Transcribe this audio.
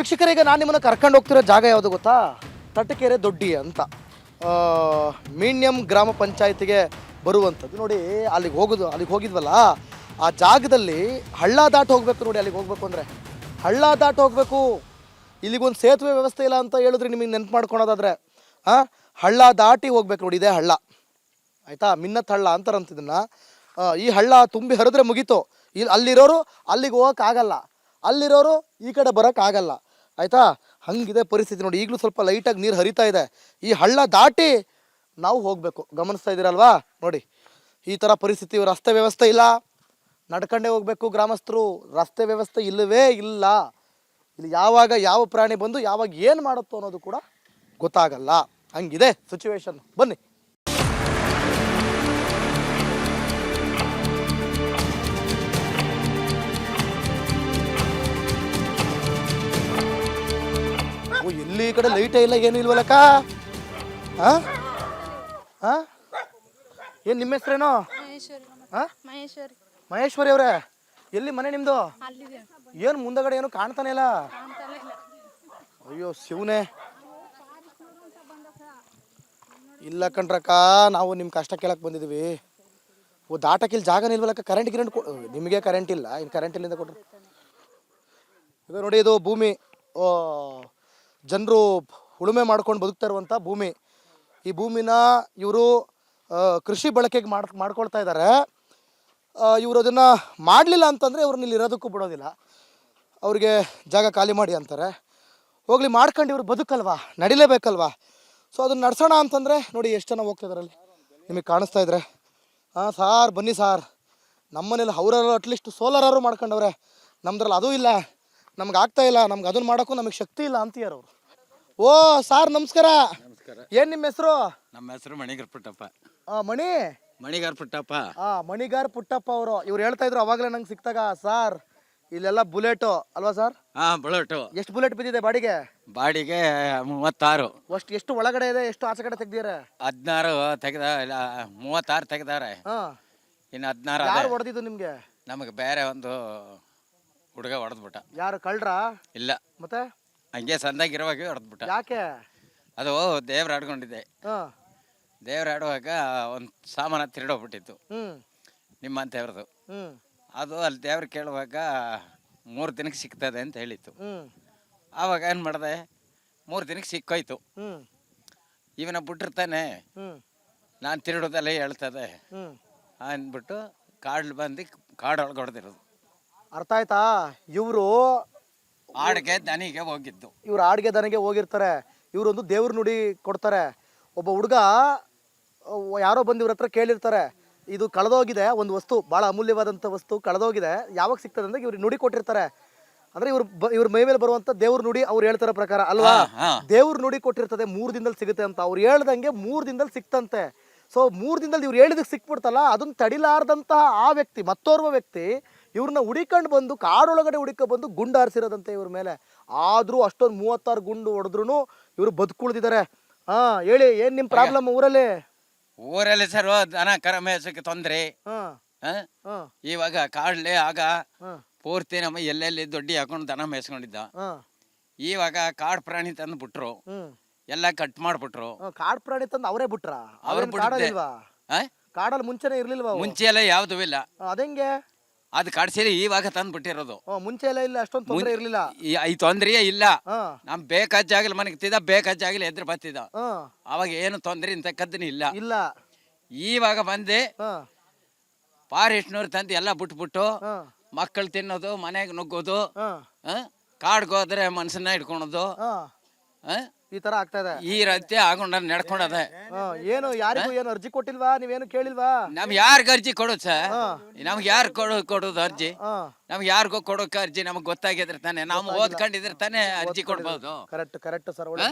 ವೀಕ್ಷಕರಿಗೆ ನಾನು ನಿಮ್ಮನ್ನು ಕರ್ಕೊಂಡು ಹೋಗ್ತಿರೋ ಜಾಗ ಯಾವುದು ಗೊತ್ತಾ? ತಟಕೆರೆ ದೊಡ್ಡಿ ಅಂತ ಮೀಣ್ಯಂ ಗ್ರಾಮ ಪಂಚಾಯತಿಗೆ ಬರುವಂಥದ್ದು. ನೋಡಿ ಅಲ್ಲಿಗೆ ಹೋಗಿದ್ವಲ್ಲ, ಆ ಜಾಗದಲ್ಲಿ ಹಳ್ಳ ದಾಟಿ ಹೋಗ್ಬೇಕು. ನೋಡಿ ಅಲ್ಲಿಗೆ ಹೋಗ್ಬೇಕು ಅಂದರೆ ಹಳ್ಳ ದಾಟಿ ಹೋಗ್ಬೇಕು. ಇಲ್ಲಿಗೊಂದು ಸೇತುವೆ ವ್ಯವಸ್ಥೆ ಇಲ್ಲ ಅಂತ ಹೇಳಿದ್ರೆ ನಿಮಗೆ ನೆನ್ಪು ಮಾಡ್ಕೊಳೋದಾದ್ರೆ ಹಳ್ಳ ದಾಟಿ ಹೋಗ್ಬೇಕು. ನೋಡಿ ಇದೇ ಹಳ್ಳ, ಆಯಿತಾ? ಮಿನ್ನತ್ ಹಳ್ಳ ಅಂತಾರಂತ ಇದನ್ನು. ಈ ಹಳ್ಳ ತುಂಬಿ ಹರಿದ್ರೆ ಮುಗೀತು. ಅಲ್ಲಿರೋರು ಅಲ್ಲಿಗೆ ಹೋಗೋಕ್ಕಾಗಲ್ಲ, ಅಲ್ಲಿರೋರು ಈ ಕಡೆ ಬರೋಕ್ಕಾಗಲ್ಲ, ಆಯಿತಾ? ಹಂಗಿದೆ ಪರಿಸ್ಥಿತಿ. ನೋಡಿ ಈಗಲೂ ಸ್ವಲ್ಪ ಲೈಟಾಗಿ ನೀರು ಹರಿತಾ ಇದೆ. ಈ ಹಳ್ಳ ದಾಟಿ ನಾವು ಹೋಗಬೇಕು. ಗಮನಿಸ್ತಾ ಇದ್ದೀರಲ್ವಾ? ನೋಡಿ ಈ ಥರ ಪರಿಸ್ಥಿತಿ. ರಸ್ತೆ ವ್ಯವಸ್ಥೆ ಇಲ್ಲ, ನಡ್ಕೊಂಡೇ ಹೋಗ್ಬೇಕು ಗ್ರಾಮಸ್ಥರು. ರಸ್ತೆ ವ್ಯವಸ್ಥೆ ಇಲ್ಲವೇ ಇಲ್ಲ. ಇಲ್ಲಿ ಯಾವಾಗ ಯಾವ ಪ್ರಾಣಿ ಬಂದು ಯಾವಾಗ ಏನು ಮಾಡುತ್ತೋ ಅನ್ನೋದು ಕೂಡ ಗೊತ್ತಾಗಲ್ಲ. ಹಂಗಿದೆ ಸಿಚುವೇಶನ್. ಬನ್ನಿ. ಎಲ್ಲಿ ಈ ಕಡೆ ಲೈಟೇ ಇಲ್ಲ, ಏನು ಇಲ್ವಲ್ಲಕ್ಕ? ಏನು ನಿಮ್ಮ ಹೆಸ್ರೇನೋ? ಮಹೇಶ್ವರಿ ಅವರೇ, ಎಲ್ಲಿ ಮನೆ ನಿಮ್ಮದು? ಏನು ಮುಂದಗಡೆ ಏನು ಕಾಣ್ತಾನೆ ಇಲ್ಲ? ಅಯ್ಯೋ ಶಿವನೇ, ಇಲ್ಲ ಕಣ್ರಕ್ಕ, ನಾವು ನಿಮ್ಮ ಕಷ್ಟ ಕೇಳಕ್ಕೆ ಬಂದಿದ್ದೀವಿ. ದಾಟಕ್ಕಿಲ್ಲಿ ಜಾಗನೇ ಇಲ್ವಲ್ಲಕ್ಕ? ಕರೆಂಟ್ ನಿಮಗೆ ಕರೆಂಟ್ ಇಲ್ಲ, ಇನ್ನು ಕರೆಂಟ್ ಇಲ್ಲಿಂದ ಕೊಡ್ರಿ. ಈಗ ನೋಡಿ, ಇದು ಭೂಮಿ, ಜನರು ಉಳುಮೆ ಮಾಡ್ಕೊಂಡು ಬದುಕ್ತಾ ಇರುವಂಥ ಭೂಮಿ. ಈ ಭೂಮಿನ ಇವರು ಕೃಷಿ ಬಳಕೆಗೆ ಮಾಡ್ಕೊಳ್ತಾ ಇದ್ದಾರೆ. ಇವರು ಅದನ್ನು ಮಾಡಲಿಲ್ಲ ಅಂತಂದರೆ ಇವ್ರನ್ನ ಇಲ್ಲಿ ಇರೋದಕ್ಕೂ ಬಿಡೋದಿಲ್ಲ. ಅವ್ರಿಗೆ ಜಾಗ ಖಾಲಿ ಮಾಡಿ ಅಂತಾರೆ. ಹೋಗ್ಲಿ, ಮಾಡ್ಕೊಂಡು ಇವ್ರು ಬದುಕಲ್ವಾ, ನಡಿಲೇಬೇಕಲ್ವಾ? ಸೊ ಅದನ್ನು ನಡ್ಸೋಣ ಅಂತಂದರೆ ನೋಡಿ ಎಷ್ಟು ಜನ ಹೋಗ್ತಿದಾರಲ್ಲಿ, ನಿಮಗೆ ಕಾಣಿಸ್ತಾ ಇದ್ರೆ. ಸಾರ್ ಬನ್ನಿ ಸಾರ್, ನಮ್ಮನೇಲಿ ಅವರಲ್ಲೂ ಅಟ್ಲೀಸ್ಟ್ ಸೋಲಾರು ಮಾಡ್ಕೊಂಡವ್ರೆ. ನಮ್ದ್ರಲ್ಲಿ ಅದೂ ಇಲ್ಲ, ನಮ್ಗೆ ಆಗ್ತಾ ಇಲ್ಲ, ನಮ್ಗೆ ಅದನ್ನು ಮಾಡೋಕ್ಕೂ ನಮಗೆ ಶಕ್ತಿ ಇಲ್ಲ ಅಂತೀಯಾರ ಅವರು. ಓ ಸಾರ್ ನಮಸ್ಕಾರ. ಏನು ನಿಮ್ಮ ಹೆಸರು? ನಮ್ಮ ಹೆಸರು ಮಣಿಗಾರ್ ಪುಟ್ಟಪ್ಪ. ಮಣಿಗಾರ್ ಪುಟ್ಟಪ್ಪ. ಮಣಿಗಾರ್ ಪುಟ್ಟಪ್ಪ ಅವರು. ಇವ್ರು ಹೇಳ್ತಾ ಇದ್ರು ಅವಾಗಲೇ ನಂಗೆ ಸಿಕ್ತಾಗ, ಸಾರ್ ಇಲ್ಲೆಲ್ಲ ಬುಲೆಟು ಅಲ್ವಾ ಸರ್? ಬುಲೆಟು. ಎಷ್ಟು ಬುಲೆಟ್ ಬಿದ್ದಿದೆ ಬಾಡಿಗೆ? ಬಾಡಿಗೆ 36. ಎಷ್ಟು ಒಳಗಡೆ ಇದೆ, ಎಷ್ಟು ಆಚೆ ಕಡೆ ತೆಗ್ದಿದ್ದಾರೆ? 16 ತೆಗ್ದ, 36 ತೆಗ್ದಾರೆ. ಇನ್ನು 16. ಯಾರು ಹೊಡೆದಿದ್ದು ನಿಮ್ಗೆ? ನಮಗೆ ಬೇರೆ ಒಂದು ಹುಡುಗ ಹೊಡೆದ್ಬಿಟ್ಟ. ಯಾರು, ಕಳ್ರಾ? ಇಲ್ಲ, ಮತ್ತೆ ಹಂಗೆ ಸಂದಾಗಿರುವಾಗ ಹೊಡೆದ್ಬಿಟ್ಟ. ಯಾಕೆ? ಅದು ದೇವ್ರ ಆಡ್ಕೊಂಡಿದ್ದೆ. ದೇವ್ರ ಆಡುವಾಗ ಒಂದು ಸಾಮಾನು ತಿರುಡೋಗ್ಬಿಟ್ಟಿತ್ತು ನಿಮ್ಮಂತೇವ್ರದ್ದು. ಅದು ಅಲ್ಲಿ ದೇವ್ರು ಕೇಳುವಾಗ 3 ದಿನಕ್ಕೆ ಸಿಗ್ತದೆ ಅಂತ ಹೇಳಿತ್ತು. ಆವಾಗ ಏನು ಮಾಡಿದೆ, 3 ದಿನಕ್ಕೆ ಸಿಕ್ಕೋಯ್ತು. ಇವನ ಬಿಟ್ಟಿರ್ತಾನೆ, ನಾನು ತಿರುಡೋದೆಲ್ಲ ಹೇಳ್ತದೆ ಅಂದ್ಬಿಟ್ಟು ಕಾಡ್ಲು ಬಂದು ಕಾಡೊಳಗೆ ಹೊಡೆದಿರೋದು. ಅರ್ಥ ಆಯ್ತಾ? ಇವರು ಆಡಿಗೆ ದನಿಗೆ ಹೋಗಿದ್ದು. ಇವ್ರು ಆಡಿಗೆ ದನಿಗೆ ಹೋಗಿರ್ತಾರೆ. ಇವರೊಂದು ದೇವ್ರ ನುಡಿ ಕೊಡ್ತಾರೆ. ಒಬ್ಬ ಹುಡುಗ ಯಾರೋ ಬಂದು ಇವ್ರ ಹತ್ರ ಕೇಳಿರ್ತಾರೆ, ಇದು ಕಳೆದೋಗಿದೆ, ಒಂದು ವಸ್ತು, ಭಾಳ ಅಮೂಲ್ಯವಾದಂಥ ವಸ್ತು ಕಳೆದೋಗಿದೆ, ಯಾವಾಗ ಸಿಗ್ತದೆ ಅಂದ್ರೆ ಇವ್ರಿಗೆ ನುಡಿ ಕೊಟ್ಟಿರ್ತಾರೆ. ಅಂದ್ರೆ ಇವ್ರ ಮೈ ಮೇಲೆ ಬರುವಂಥ ದೇವ್ರ ನುಡಿ ಅವ್ರು ಹೇಳ್ತಾರ ಪ್ರಕಾರ ಅಲ್ವಾ? ದೇವ್ರ ನುಡಿ ಕೊಟ್ಟಿರ್ತದೆ, 3 ದಿನದಲ್ಲಿ ಸಿಗುತ್ತೆ ಅಂತ. ಅವ್ರು ಹೇಳ್ದಂಗೆ 3 ದಿನದಲ್ಲಿ ಸಿಕ್ತಂತೆ. ಸೊ 3 ದಿನದಲ್ಲಿ ಇವ್ರು ಹೇಳಿದಕ್ಕೆ ಸಿಕ್ಬಿಡ್ತಲ್ಲ, ಅದನ್ನ ತಡಿಲಾರ್ದಂತಹ ಆ ವ್ಯಕ್ತಿ, ಮತ್ತೋರ್ವ ವ್ಯಕ್ತಿ ಇವ್ರನ್ನ ಹುಡಿಕೊಂಡು ಬಂದು ಕಾಡೊಳಗಡೆ ಬಂದು ಗುಂಡು ಹಾರಿಸಿರೋದಂತೆ ಇವ್ರ ಮೇಲೆ. ಆದರೂ ಅಷ್ಟೊಂದು 36 ಗುಂಡು ಹೊಡೆದ್ರು ಇವರು ಬದುಕುಳಿದಿದ್ದಾರೆ. ಹೇಳಿ, ಏನು ನಿಮ್ಮ ಪ್ರಾಬ್ಲಮ್ ಊರಲ್ಲಿ? ಸರ್, ದನ ಕರ ಮೇಸಕ್ಕೆ ತೊಂದರೆ. ಇವಾಗ ಕಾಡ್ಲೆ ಆಗ ಪೂರ್ತಿ ನಮ್ಮ ಎಲ್ಲೆಲ್ಲಿ ದೊಡ್ಡಿ ಹಾಕೊಂಡು ದನ ಮೇಯಿಸ್ಕೊಂಡಿದ್ದ. ಇವಾಗ ಕಾಡು ಪ್ರಾಣಿ ತಂದು ಬಿಟ್ರು, ಎಲ್ಲ ಕಟ್ ಮಾಡ್ಬಿಟ್ರು. ಕಾಡು ಪ್ರಾಣಿ ತಂದು ಅವರೇ ಬಿಟ್ರ? ಕಾಡಲ್ಲಿ ಮುಂಚೆನೆ ಇರ್ಲಿಲ್ವಾ? ಮುಂಚೆ ಎಲ್ಲ ಯಾವ್ದು ಇಲ್ಲ. ಅದಂಗೆ ಅದು ಕಡ್ಸಿರಿ ಇವಾಗ ತಂದು ಬಿಟ್ಟಿರೋದು. ಮುಂಚೆ ಎಲ್ಲ ಇಲ್ಲ, ಅಷ್ಟೊಂದು ತೊಂದರೆ ಇರ್ಲಿಲ್ಲ. ಈ ತೊಂದರೆಯೇ ಇಲ್ಲ. ನಮ್ ಬೇಕಾಜಾಗಲಿ ಮನೆಗ್ತಿದ್ದ, ಬೇಕಾಜಾಗಲಿ ಎದ್ರ ಬತ್ತಿದ. ಅವಾಗ ಏನು ತೊಂದರೆ ಇಂತಕ್ಕದ್ದನ ಇಲ್ಲ. ಇವಾಗ ಬಂದೆ ಫಾರೆಸ್ಟ್ನವ್ರು ತಂದು ಎಲ್ಲ ಬಿಟ್ಬಿಟ್ಟು ಮಕ್ಕಳು ತಿನ್ನೋದು, ಮನೆಗೆ ನುಗ್ಗೋದು, ಕಾಡ್ಗೋದ್ರೆ ಮನ್ಸನ್ನ ಹಿಡ್ಕೊಳೋದು, ಈ ತರ ಆಗ್ತಾ ಇದೆ. ಈ ರೀತಿ ಆಗೊಂಡ ನಡ್ಕೊಂಡದೆ. ಏನು ಯಾರಿಗೂ ಏನು ಅರ್ಜಿ ಕೊಟ್ಟಿಲ್ವಾ? ನೀವೇನು ಕೇಳಿಲ್ವಾ? ನಮ್ಗೆ ಯಾರಿಗ ಅರ್ಜಿ ಕೊಡೋದು ಸರ್? ನಮ್ಗೆ ಯಾರು ಕೊಡೋದು ಅರ್ಜಿ? ನಮ್ಗೆ ಯಾರಿಗೋ ಕೊಡೋಕೆ ಅರ್ಜಿ ನಮ್ಗೆ ಗೊತ್ತಾಗಿದ್ರೆ ತಾನೆ, ನಾವು ಓದ್ಕೊಂಡಿದ್ರೆ ತಾನೆ ಅರ್ಜಿ ಕೊಡ್ಬೋದು. Correct sir.